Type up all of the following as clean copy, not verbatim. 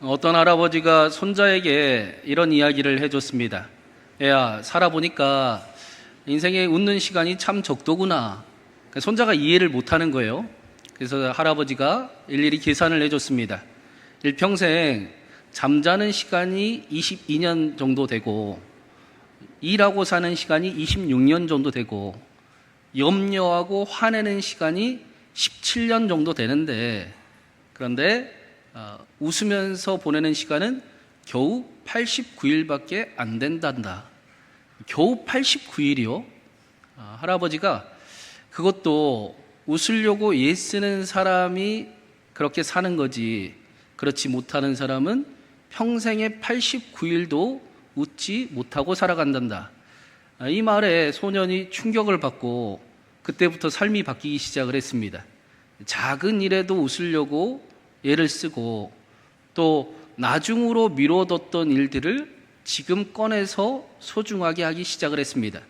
어떤 할아버지가 손자에게 이런 이야기를 해줬습니다. 애야, 살아보니까 인생에 웃는 시간이 참 적더구나. 손자가 이해를 못하는 거예요. 그래서 할아버지가 일일이 계산을 해줬습니다. 일평생 잠자는 시간이 22년 정도 되고, 일하고 사는 시간이 26년 정도 되고, 염려하고 화내는 시간이 17년 정도 되는데, 그런데 웃으면서 보내는 시간은 겨우 89일밖에 안 된단다. 겨우 89일이요? 할아버지가 그것도 웃으려고 애쓰는 사람이 그렇게 사는 거지, 그렇지 못하는 사람은 평생에 89일도 웃지 못하고 살아간단다. 이 말에 소년이 충격을 받고 그때부터 삶이 바뀌기 시작을 했습니다. 작은 일에도 웃으려고 애를 쓰고, 또 나중으로 미뤄뒀던 일들을 지금 꺼내서 소중하게 하기 시작을 했습니다.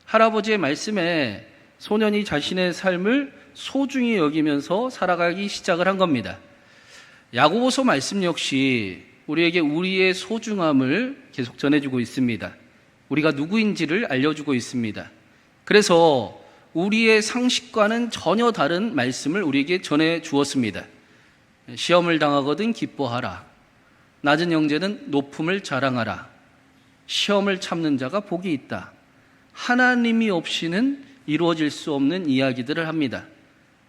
할아버지의 말씀에 소년이 자신의 삶을 소중히 여기면서 살아가기 시작을 한 겁니다. 야고보서 말씀 역시 우리에게 우리의 소중함을 계속 전해주고 있습니다. 우리가 누구인지를 알려주고 있습니다. 그래서 우리의 상식과는 전혀 다른 말씀을 우리에게 전해 주었습니다. 시험을 당하거든 기뻐하라. 낮은 형제는 높음을 자랑하라. 시험을 참는 자가 복이 있다. 하나님이 없이는 이루어질 수 없는 이야기들을 합니다.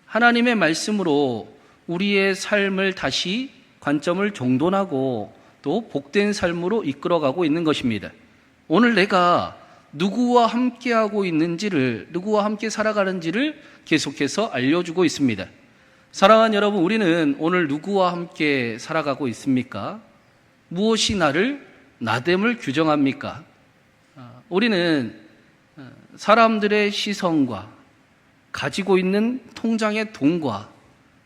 하나님의 말씀으로 우리의 삶을 다시 관점을 정돈하고 또 복된 삶으로 이끌어가고 있는 것입니다. 오늘 내가 누구와 함께하고 있는지를, 누구와 함께 살아가는지를 계속해서 알려주고 있습니다. 사랑하는 여러분, 우리는 오늘 누구와 함께 살아가고 있습니까? 무엇이 나를 나됨을 규정합니까? 우리는 사람들의 시선과 가지고 있는 통장의 돈과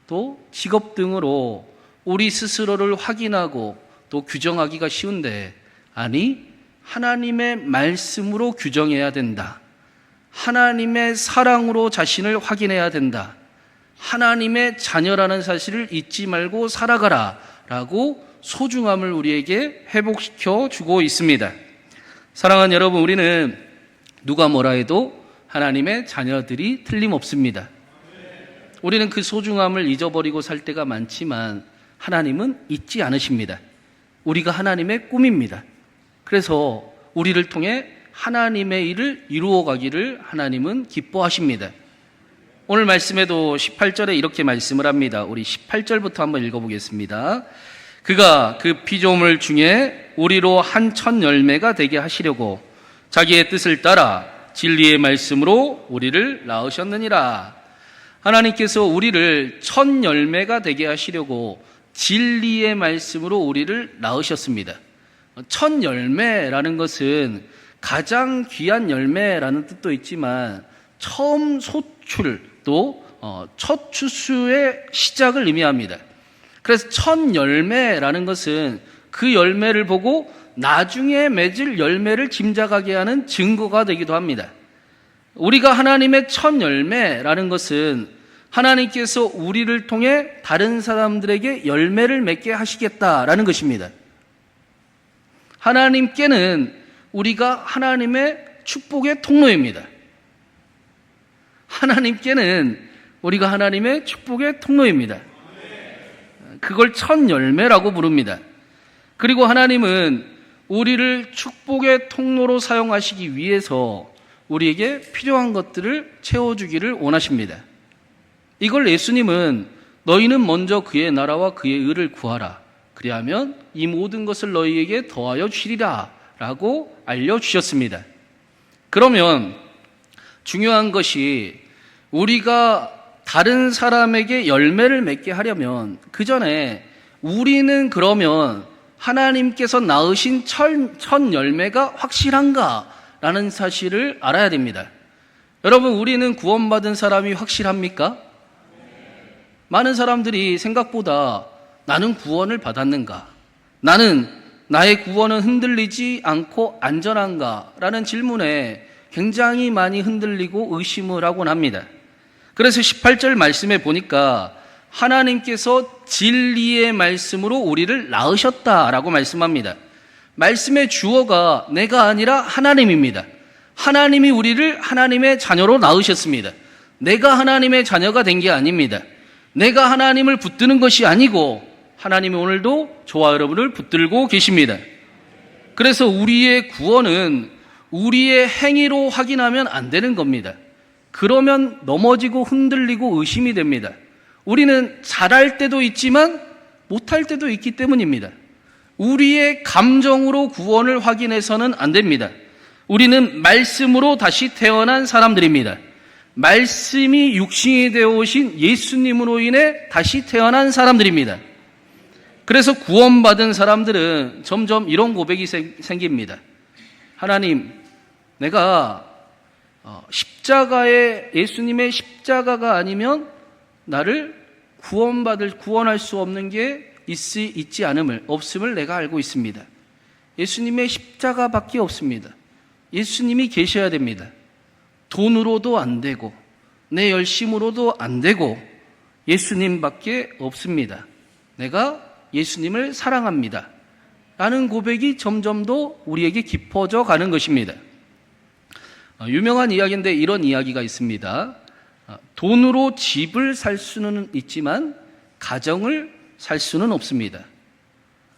또 직업 등으로 우리 스스로를 확인하고 또 규정하기가 쉬운데, 아니, 하나님의 말씀으로 규정해야 된다. 하나님의 사랑으로 자신을 확인해야 된다. 하나님의 자녀라는 사실을 잊지 말고 살아가라 라고 소중함을 우리에게 회복시켜 주고 있습니다. 사랑하는 여러분, 우리는 누가 뭐라 해도 하나님의 자녀들이 틀림없습니다. 우리는 그 소중함을 잊어버리고 살 때가 많지만 하나님은 잊지 않으십니다. 우리가 하나님의 꿈입니다. 그래서 우리를 통해 하나님의 일을 이루어가기를 하나님은 기뻐하십니다. 오늘 말씀에도 18절에 이렇게 말씀을 합니다. 우리 18절부터 한번 읽어보겠습니다. 그가 그 피조물 중에 우리로 한 첫 열매가 되게 하시려고 자기의 뜻을 따라 진리의 말씀으로 우리를 낳으셨느니라. 하나님께서 우리를 첫 열매가 되게 하시려고 진리의 말씀으로 우리를 낳으셨습니다. 첫 열매라는 것은 가장 귀한 열매라는 뜻도 있지만 처음 소출, 또 첫 추수의 시작을 의미합니다. 그래서 첫 열매라는 것은 그 열매를 보고 나중에 맺을 열매를 짐작하게 하는 증거가 되기도 합니다. 우리가 하나님의 첫 열매라는 것은 하나님께서 우리를 통해 다른 사람들에게 열매를 맺게 하시겠다라는 것입니다. 하나님께는 우리가 하나님의 축복의 통로입니다. 하나님께는 우리가 하나님의 축복의 통로입니다. 그걸 첫 열매라고 부릅니다. 그리고 하나님은 우리를 축복의 통로로 사용하시기 위해서 우리에게 필요한 것들을 채워주기를 원하십니다. 이걸 예수님은 너희는 먼저 그의 나라와 그의 의를 구하라. 그리하면 이 모든 것을 너희에게 더하여 주리라 라고 알려주셨습니다. 그러면 중요한 것이 우리가 다른 사람에게 열매를 맺게 하려면 그 전에 우리는 그러면 하나님께서 낳으신 첫 열매가 확실한가? 라는 사실을 알아야 됩니다. 여러분, 우리는 구원받은 사람이 확실합니까? 많은 사람들이 생각보다 나는 구원을 받았는가? 나는 나의 구원은 흔들리지 않고 안전한가? 라는 질문에 굉장히 많이 흔들리고 의심을 하곤 합니다. 그래서 18절 말씀에 보니까 하나님께서 진리의 말씀으로 우리를 낳으셨다라고 말씀합니다. 말씀의 주어가 내가 아니라 하나님입니다. 하나님이 우리를 하나님의 자녀로 낳으셨습니다. 내가 하나님의 자녀가 된 게 아닙니다. 내가 하나님을 붙드는 것이 아니고 하나님이 오늘도 저와 여러분을 붙들고 계십니다. 그래서 우리의 구원은 우리의 행위로 확인하면 안 되는 겁니다. 그러면 넘어지고 흔들리고 의심이 됩니다. 우리는 잘할 때도 있지만 못할 때도 있기 때문입니다. 우리의 감정으로 구원을 확인해서는 안 됩니다. 우리는 말씀으로 다시 태어난 사람들입니다. 말씀이 육신이 되어 오신 예수님으로 인해 다시 태어난 사람들입니다. 그래서 구원받은 사람들은 점점 이런 고백이 생깁니다. 하나님, 내가 예수님의 십자가가 아니면 나를 구원할 수 없는 게 없음을 내가 알고 있습니다. 예수님의 십자가밖에 없습니다. 예수님이 계셔야 됩니다. 돈으로도 안 되고 내 열심으로도 안 되고 예수님밖에 없습니다. 내가 예수님을 사랑합니다. 라는 고백이 점점 더 우리에게 깊어져 가는 것입니다. 유명한 이야기인데 이런 이야기가 있습니다. 돈으로 집을 살 수는 있지만 가정을 살 수는 없습니다.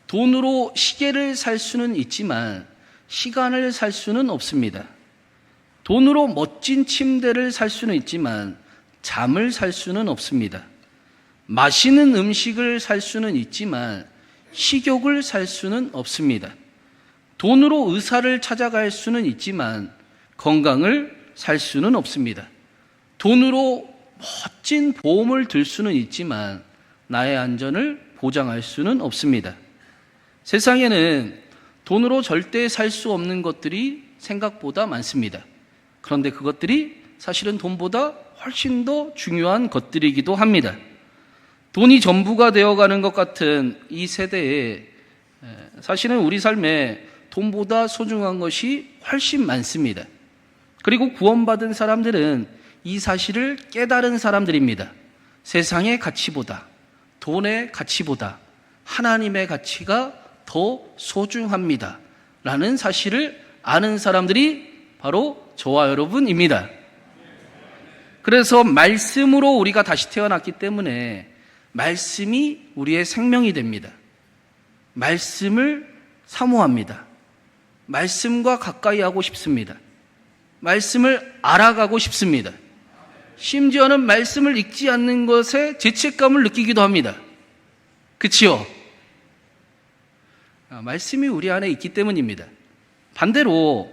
돈으로 시계를 살 수는 있지만 시간을 살 수는 없습니다. 돈으로 멋진 침대를 살 수는 있지만 잠을 살 수는 없습니다. 맛있는 음식을 살 수는 있지만 식욕을 살 수는 없습니다. 돈으로 의사를 찾아갈 수는 있지만 건강을 살 수는 없습니다. 돈으로 멋진 보험을 들 수는 있지만 나의 안전을 보장할 수는 없습니다. 세상에는 돈으로 절대 살 수 없는 것들이 생각보다 많습니다. 그런데 그것들이 사실은 돈보다 훨씬 더 중요한 것들이기도 합니다. 돈이 전부가 되어가는 것 같은 이 세대에 사실은 우리 삶에 돈보다 소중한 것이 훨씬 많습니다. 그리고 구원받은 사람들은 이 사실을 깨달은 사람들입니다. 세상의 가치보다, 돈의 가치보다 하나님의 가치가 더 소중합니다. 라는 사실을 아는 사람들이 바로 저와 여러분입니다. 그래서 말씀으로 우리가 다시 태어났기 때문에 말씀이 우리의 생명이 됩니다. 말씀을 사모합니다. 말씀과 가까이 하고 싶습니다. 말씀을 알아가고 싶습니다. 심지어는 말씀을 읽지 않는 것에 죄책감을 느끼기도 합니다. 그치요? 말씀이 우리 안에 있기 때문입니다. 반대로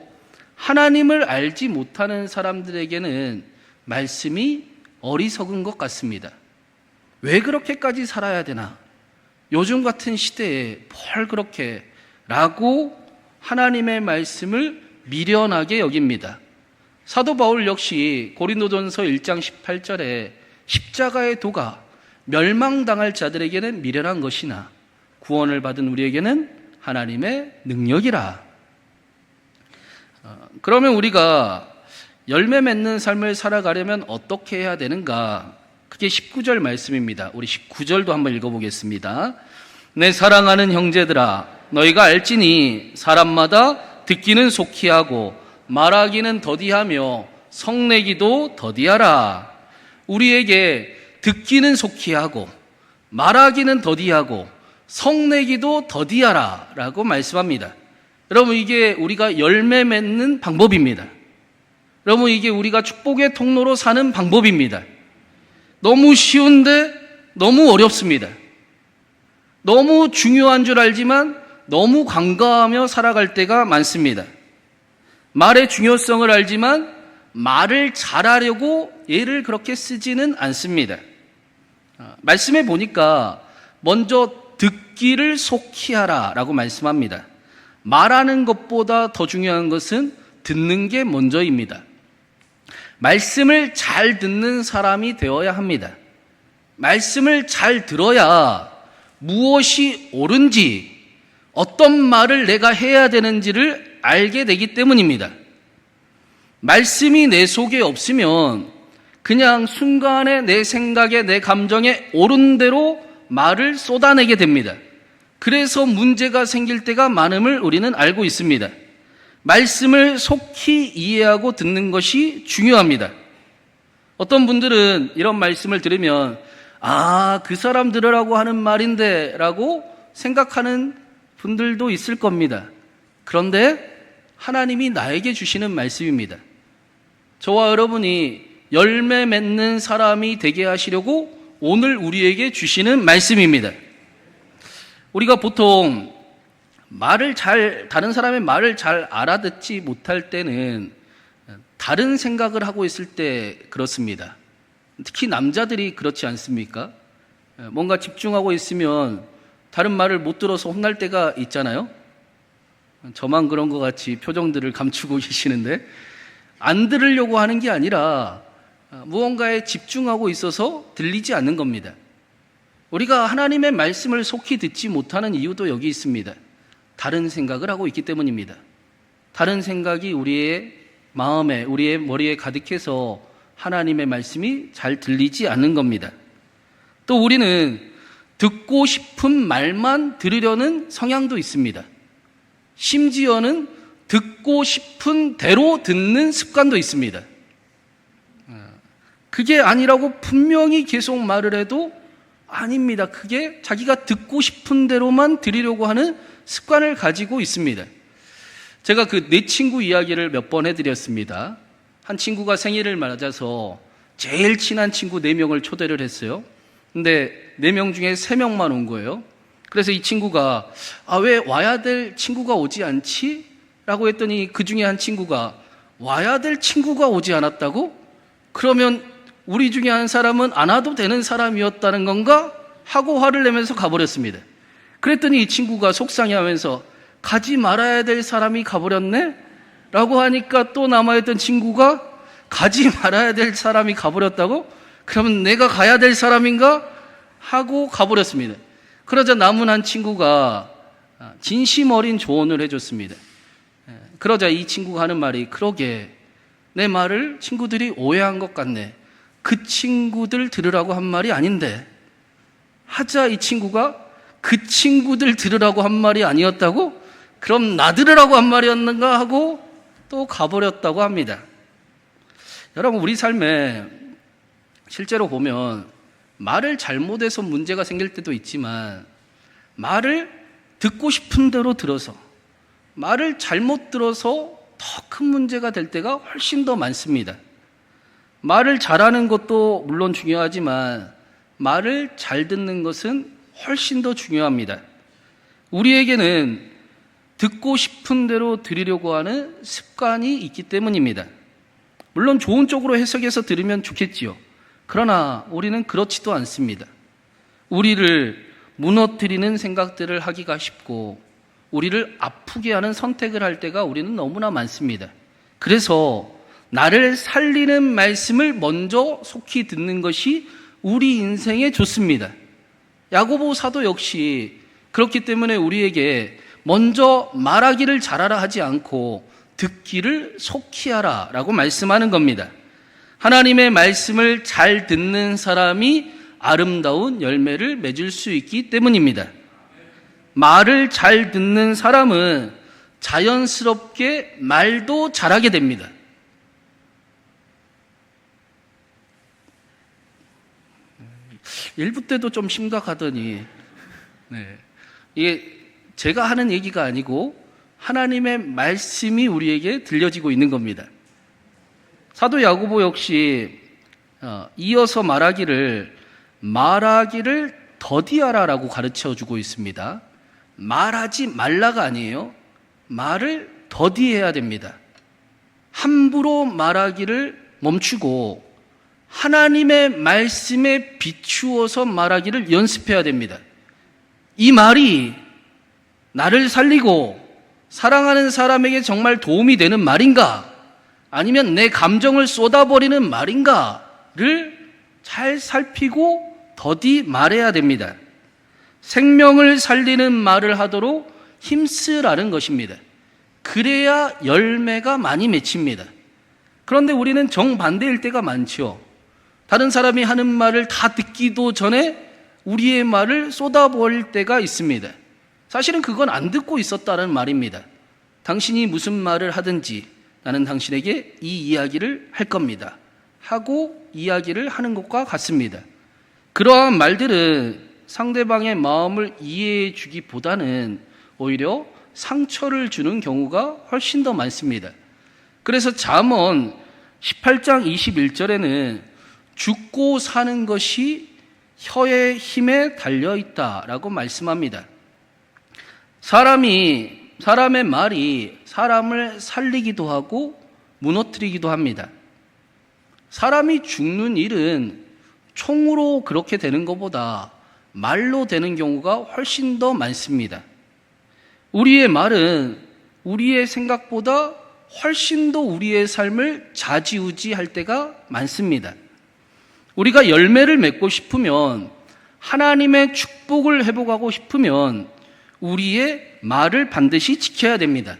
하나님을 알지 못하는 사람들에게는 말씀이 어리석은 것 같습니다. 왜 그렇게까지 살아야 되나? 요즘 같은 시대에 뭘 그렇게? 라고 하나님의 말씀을 미련하게 여깁니다. 사도 바울 역시 고린도전서 1장 18절에 십자가의 도가 멸망당할 자들에게는 미련한 것이나 구원을 받은 우리에게는 하나님의 능력이라. 그러면 우리가 열매 맺는 삶을 살아가려면 어떻게 해야 되는가? 그게 19절 말씀입니다. 우리 19절도 한번 읽어보겠습니다. 내 사랑하는 형제들아, 너희가 알지니 사람마다 듣기는 속히 하고 말하기는 더디하며 성내기도 더디하라. 우리에게 듣기는 속히 하고 말하기는 더디하고 성내기도 더디하라 라고 말씀합니다. 여러분, 이게 우리가 열매 맺는 방법입니다. 여러분, 이게 우리가 축복의 통로로 사는 방법입니다. 너무 쉬운데 너무 어렵습니다. 너무 중요한 줄 알지만 너무 간과하며 살아갈 때가 많습니다. 말의 중요성을 알지만 말을 잘하려고 애를 그렇게 쓰지는 않습니다. 말씀해 보니까 먼저 듣기를 속히 하라 라고 말씀합니다. 말하는 것보다 더 중요한 것은 듣는 게 먼저입니다. 말씀을 잘 듣는 사람이 되어야 합니다. 말씀을 잘 들어야 무엇이 옳은지, 어떤 말을 내가 해야 되는지를 알게 되기 때문입니다. 말씀이 내 속에 없으면 그냥 순간에 내 생각에 내 감정에 옳은 대로 말을 쏟아내게 됩니다. 그래서 문제가 생길 때가 많음을 우리는 알고 있습니다. 말씀을 속히 이해하고 듣는 것이 중요합니다. 어떤 분들은 이런 말씀을 들으면 그 사람 들으라고 하는 말인데 라고 생각하는 분들도 있을 겁니다. 그런데 하나님이 나에게 주시는 말씀입니다. 저와 여러분이 열매 맺는 사람이 되게 하시려고 오늘 우리에게 주시는 말씀입니다. 우리가 보통 다른 사람의 말을 잘 알아듣지 못할 때는 다른 생각을 하고 있을 때 그렇습니다. 특히 남자들이 그렇지 않습니까? 뭔가 집중하고 있으면 다른 말을 못 들어서 혼날 때가 있잖아요. 저만 그런 것 같이 표정들을 감추고 계시는데, 안 들으려고 하는 게 아니라 무언가에 집중하고 있어서 들리지 않는 겁니다. 우리가 하나님의 말씀을 속히 듣지 못하는 이유도 여기 있습니다. 다른 생각을 하고 있기 때문입니다. 다른 생각이 우리의 마음에, 우리의 머리에 가득해서 하나님의 말씀이 잘 들리지 않는 겁니다. 또 우리는 듣고 싶은 말만 들으려는 성향도 있습니다. 심지어는 듣고 싶은 대로 듣는 습관도 있습니다. 그게 아니라고 분명히 계속 말을 해도 아닙니다. 그게 자기가 듣고 싶은 대로만 들으려고 하는 습관을 가지고 있습니다. 제가 내 친구 이야기를 몇 번 해드렸습니다. 한 친구가 생일을 맞아서 제일 친한 친구 4명을 초대를 했어요. 근데 4명 중에 3명만 온 거예요. 그래서 이 친구가 왜 와야 될 친구가 오지 않지? 라고 했더니 그 중에 한 친구가 와야 될 친구가 오지 않았다고? 그러면 우리 중에 한 사람은 안 와도 되는 사람이었다는 건가? 하고 화를 내면서 가버렸습니다. 그랬더니 이 친구가 속상해하면서 가지 말아야 될 사람이 가버렸네? 라고 하니까 또 남아있던 친구가 가지 말아야 될 사람이 가버렸다고? 그러면 내가 가야 될 사람인가? 하고 가버렸습니다. 그러자 남은 한 친구가 진심 어린 조언을 해줬습니다. 그러자 이 친구가 하는 말이, 그러게 내 말을 친구들이 오해한 것 같네. 그 친구들 들으라고 한 말이 아닌데. 하자 이 친구가 그 친구들 들으라고 한 말이 아니었다고? 그럼 나 들으라고 한 말이었는가? 하고 또 가버렸다고 합니다. 여러분, 우리 삶에 실제로 보면 말을 잘못해서 문제가 생길 때도 있지만, 말을 듣고 싶은 대로 들어서 말을 잘못 들어서 더 큰 문제가 될 때가 훨씬 더 많습니다. 말을 잘하는 것도 물론 중요하지만 말을 잘 듣는 것은 훨씬 더 중요합니다. 우리에게는 듣고 싶은 대로 들으려고 하는 습관이 있기 때문입니다. 물론 좋은 쪽으로 해석해서 들으면 좋겠지요. 그러나 우리는 그렇지도 않습니다. 우리를 무너뜨리는 생각들을 하기가 쉽고 우리를 아프게 하는 선택을 할 때가 우리는 너무나 많습니다. 그래서 나를 살리는 말씀을 먼저 속히 듣는 것이 우리 인생에 좋습니다. 야고보 사도 역시 그렇기 때문에 우리에게 먼저 말하기를 잘하라 하지 않고 듣기를 속히 하라 라고 말씀하는 겁니다. 하나님의 말씀을 잘 듣는 사람이 아름다운 열매를 맺을 수 있기 때문입니다. 말을 잘 듣는 사람은 자연스럽게 말도 잘하게 됩니다. 일부 때도 좀 심각하더니, 이게 제가 하는 얘기가 아니고 하나님의 말씀이 우리에게 들려지고 있는 겁니다. 사도 야고보 역시 이어서 말하기를 더디하라라고 가르쳐주고 있습니다. 말하지 말라가 아니에요. 말을 더디해야 됩니다. 함부로 말하기를 멈추고 하나님의 말씀에 비추어서 말하기를 연습해야 됩니다. 이 말이 나를 살리고 사랑하는 사람에게 정말 도움이 되는 말인가? 아니면 내 감정을 쏟아버리는 말인가를 잘 살피고 더디 말해야 됩니다. 생명을 살리는 말을 하도록 힘쓰라는 것입니다. 그래야 열매가 많이 맺힙니다. 그런데 우리는 정반대일 때가 많죠. 다른 사람이 하는 말을 다 듣기도 전에 우리의 말을 쏟아버릴 때가 있습니다. 사실은 그건 안 듣고 있었다는 말입니다. 당신이 무슨 말을 하든지 나는 당신에게 이 이야기를 할 겁니다 하고 이야기를 하는 것과 같습니다. 그러한 말들은 상대방의 마음을 이해해 주기보다는 오히려 상처를 주는 경우가 훨씬 더 많습니다. 그래서 잠언 18장 21절에는 죽고 사는 것이 혀의 힘에 달려있다라고 말씀합니다. 사람의 말이 사람을 살리기도 하고 무너뜨리기도 합니다. 사람이 죽는 일은 총으로 그렇게 되는 것보다 말로 되는 경우가 훨씬 더 많습니다. 우리의 말은 우리의 생각보다 훨씬 더 우리의 삶을 좌지우지할 때가 많습니다. 우리가 열매를 맺고 싶으면, 하나님의 축복을 회복하고 싶으면 우리의 말을 반드시 지켜야 됩니다.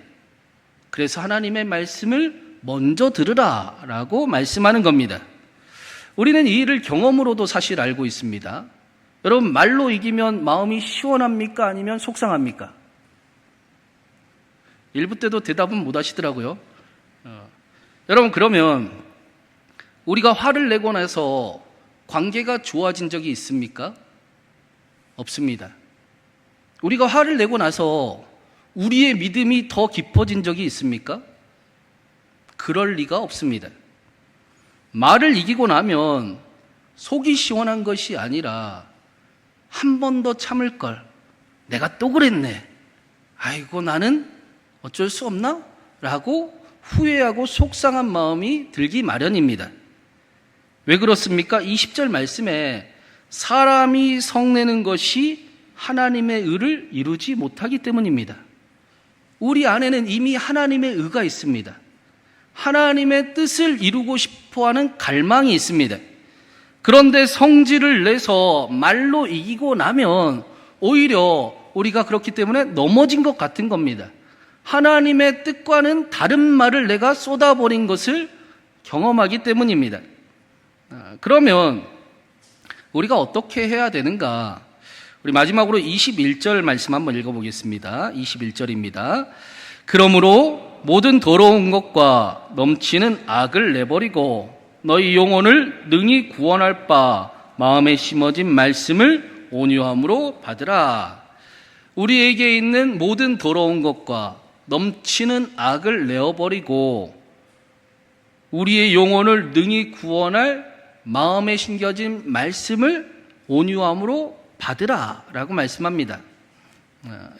그래서 하나님의 말씀을 먼저 들으라 라고 말씀하는 겁니다. 우리는 이 일을 경험으로도 사실 알고 있습니다. 여러분, 말로 이기면 마음이 시원합니까? 아니면 속상합니까? 일부 때도 대답은 못 하시더라고요. 여러분, 그러면 우리가 화를 내고 나서 관계가 좋아진 적이 있습니까? 없습니다. 우리가 화를 내고 나서 우리의 믿음이 더 깊어진 적이 있습니까? 그럴 리가 없습니다. 말을 이기고 나면 속이 시원한 것이 아니라 한 번 더 참을 걸, 내가 또 그랬네, 아이고 나는 어쩔 수 없나? 라고 후회하고 속상한 마음이 들기 마련입니다. 왜 그렇습니까? 이 10절 말씀에 사람이 성내는 것이 하나님의 의를 이루지 못하기 때문입니다. 우리 안에는 이미 하나님의 의가 있습니다. 하나님의 뜻을 이루고 싶어하는 갈망이 있습니다. 그런데 성질을 내서 말로 이기고 나면 오히려 우리가 그렇기 때문에 넘어진 것 같은 겁니다. 하나님의 뜻과는 다른 말을 내가 쏟아버린 것을 경험하기 때문입니다. 그러면 우리가 어떻게 해야 되는가? 우리 마지막으로 21절 말씀 한번 읽어보겠습니다. 21절입니다. 그러므로 모든 더러운 것과 넘치는 악을 내버리고 너희 영혼을 능히 구원할 바 마음에 심어진 말씀을 온유함으로 받으라. 우리에게 있는 모든 더러운 것과 넘치는 악을 내어버리고 우리의 영혼을 능히 구원할 마음에 심겨진 말씀을 온유함으로 받으라 라고 말씀합니다.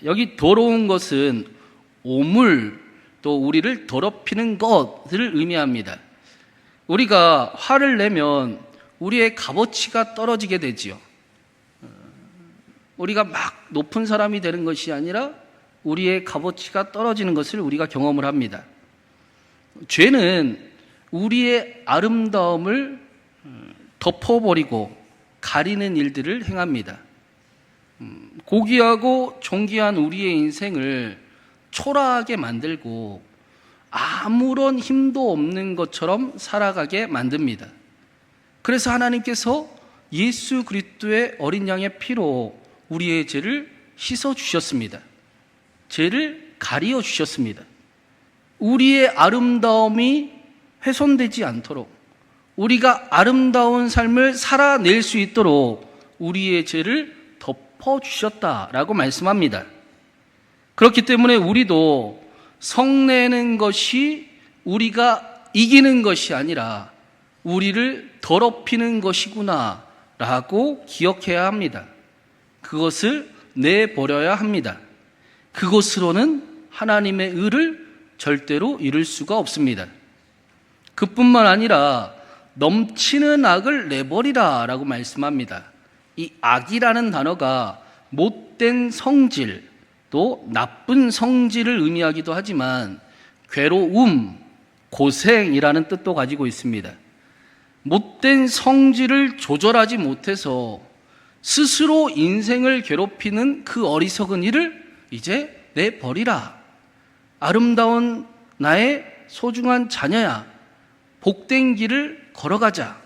여기 더러운 것은 오물, 또 우리를 더럽히는 것을 의미합니다. 우리가 화를 내면 우리의 값어치가 떨어지게 되지요. 우리가 막 높은 사람이 되는 것이 아니라 우리의 값어치가 떨어지는 것을 우리가 경험을 합니다. 죄는 우리의 아름다움을 덮어버리고 가리는 일들을 행합니다. 고귀하고 존귀한 우리의 인생을 초라하게 만들고 아무런 힘도 없는 것처럼 살아가게 만듭니다. 그래서 하나님께서 예수 그리스도의 어린 양의 피로 우리의 죄를 씻어주셨습니다. 죄를 가리어 주셨습니다. 우리의 아름다움이 훼손되지 않도록, 우리가 아름다운 삶을 살아낼 수 있도록 우리의 죄를 덮어주셨다라고 말씀합니다. 그렇기 때문에 우리도 성내는 것이 우리가 이기는 것이 아니라 우리를 더럽히는 것이구나 라고 기억해야 합니다. 그것을 내버려야 합니다. 그것으로는 하나님의 의를 절대로 이룰 수가 없습니다. 그뿐만 아니라 넘치는 악을 내버리라 라고 말씀합니다. 이 악이라는 단어가 못된 성질, 또 나쁜 성질을 의미하기도 하지만 괴로움, 고생이라는 뜻도 가지고 있습니다. 못된 성질을 조절하지 못해서 스스로 인생을 괴롭히는 그 어리석은 일을 이제 내버리라. 아름다운 나의 소중한 자녀야, 복된 길을 걸어가자.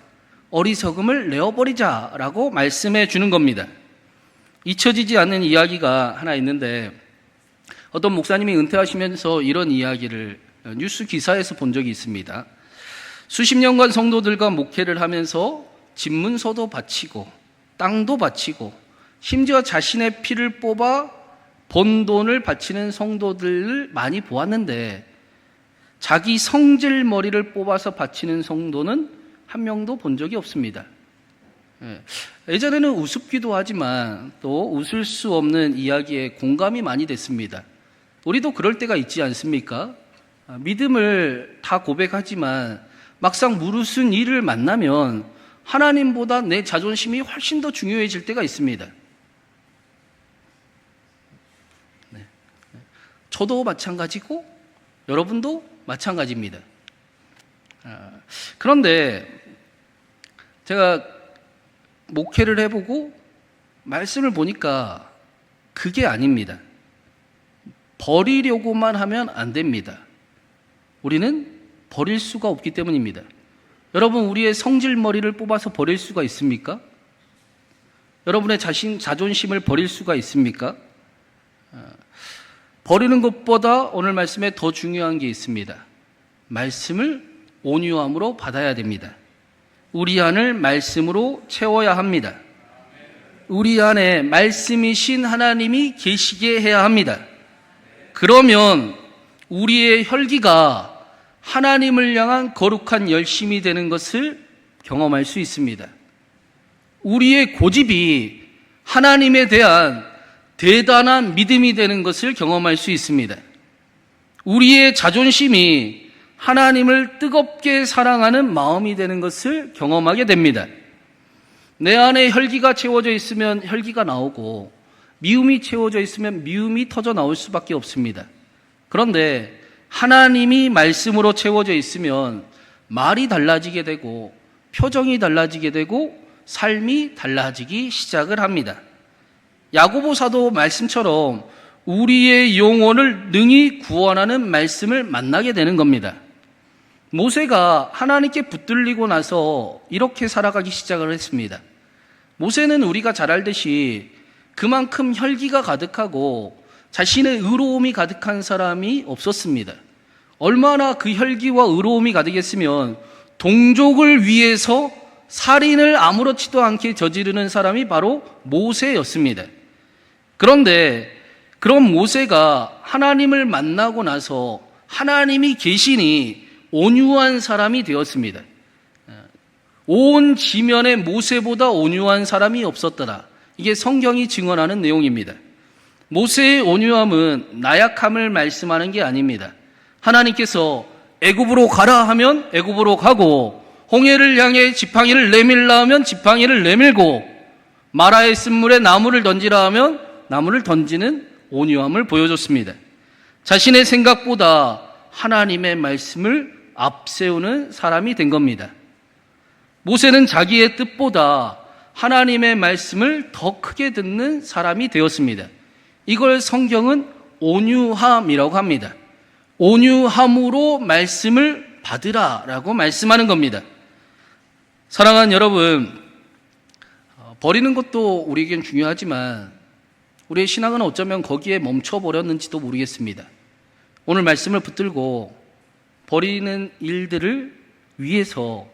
어리석음을 내어버리자라고 말씀해 주는 겁니다. 잊혀지지 않는 이야기가 하나 있는데, 어떤 목사님이 은퇴하시면서 이런 이야기를 뉴스 기사에서 본 적이 있습니다. 수십 년간 성도들과 목회를 하면서 집문서도 바치고 땅도 바치고 심지어 자신의 피를 뽑아 번 돈을 바치는 성도들을 많이 보았는데, 자기 성질머리를 뽑아서 바치는 성도는 한 명도 본 적이 없습니다. 예전에는 우습기도 하지만 또 웃을 수 없는 이야기에 공감이 많이 됐습니다. 우리도 그럴 때가 있지 않습니까? 믿음을 다 고백하지만 막상 무릇은 일을 만나면 하나님보다 내 자존심이 훨씬 더 중요해질 때가 있습니다. 저도 마찬가지고 여러분도 마찬가지입니다. 그런데 제가 목회를 해보고 말씀을 보니까 그게 아닙니다. 버리려고만 하면 안 됩니다. 우리는 버릴 수가 없기 때문입니다. 여러분, 우리의 성질머리를 뽑아서 버릴 수가 있습니까? 여러분의 자존심을 버릴 수가 있습니까? 버리는 것보다 오늘 말씀에 더 중요한 게 있습니다. 말씀을 온유함으로 받아야 됩니다. 우리 안을 말씀으로 채워야 합니다. 우리 안에 말씀이신 하나님이 계시게 해야 합니다. 그러면 우리의 혈기가 하나님을 향한 거룩한 열심이 되는 것을 경험할 수 있습니다. 우리의 고집이 하나님에 대한 대단한 믿음이 되는 것을 경험할 수 있습니다. 우리의 자존심이 하나님을 뜨겁게 사랑하는 마음이 되는 것을 경험하게 됩니다. 내 안에 혈기가 채워져 있으면 혈기가 나오고, 미움이 채워져 있으면 미움이 터져 나올 수밖에 없습니다. 그런데 하나님이 말씀으로 채워져 있으면 말이 달라지게 되고, 표정이 달라지게 되고, 삶이 달라지기 시작을 합니다. 야고보 사도 말씀처럼 우리의 영혼을 능히 구원하는 말씀을 만나게 되는 겁니다. 모세가 하나님께 붙들리고 나서 이렇게 살아가기 시작을 했습니다. 모세는 우리가 잘 알듯이 그만큼 혈기가 가득하고 자신의 의로움이 가득한 사람이 없었습니다. 얼마나 그 혈기와 의로움이 가득했으면 동족을 위해서 살인을 아무렇지도 않게 저지르는 사람이 바로 모세였습니다. 그런데 그런 모세가 하나님을 만나고 나서 하나님이 계시니 온유한 사람이 되었습니다. 온 지면에 모세보다 온유한 사람이 없었더라. 이게 성경이 증언하는 내용입니다. 모세의 온유함은 나약함을 말씀하는 게 아닙니다. 하나님께서 애굽으로 가라 하면 애굽으로 가고, 홍해를 향해 지팡이를 내밀라 하면 지팡이를 내밀고, 마라의 쓴물에 나무를 던지라 하면 나무를 던지는 온유함을 보여줬습니다. 자신의 생각보다 하나님의 말씀을 앞세우는 사람이 된 겁니다. 모세는 자기의 뜻보다 하나님의 말씀을 더 크게 듣는 사람이 되었습니다. 이걸 성경은 온유함이라고 합니다. 온유함으로 말씀을 받으라라고 말씀하는 겁니다. 사랑하는 여러분, 버리는 것도 우리에겐 중요하지만 우리의 신앙은 어쩌면 거기에 멈춰버렸는지도 모르겠습니다. 오늘 말씀을 붙들고 버리는 일들을 위해서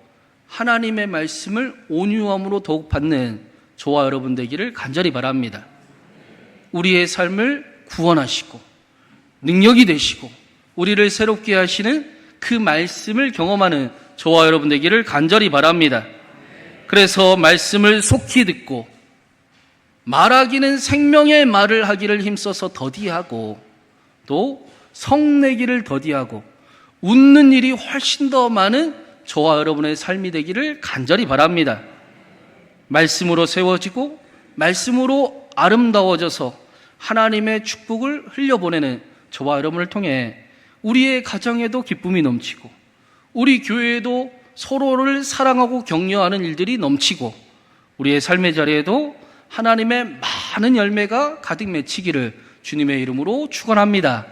하나님의 말씀을 온유함으로 더욱 받는 저와 여러분 되기를 간절히 바랍니다. 우리의 삶을 구원하시고 능력이 되시고 우리를 새롭게 하시는 그 말씀을 경험하는 저와 여러분 되기를 간절히 바랍니다. 그래서 말씀을 속히 듣고 말하기는 생명의 말을 하기를 힘써서 더디하고, 또 성내기를 더디하고 웃는 일이 훨씬 더 많은 저와 여러분의 삶이 되기를 간절히 바랍니다. 말씀으로 세워지고 말씀으로 아름다워져서 하나님의 축복을 흘려보내는 저와 여러분을 통해 우리의 가정에도 기쁨이 넘치고, 우리 교회에도 서로를 사랑하고 격려하는 일들이 넘치고, 우리의 삶의 자리에도 하나님의 많은 열매가 가득 맺히기를 주님의 이름으로 축원합니다.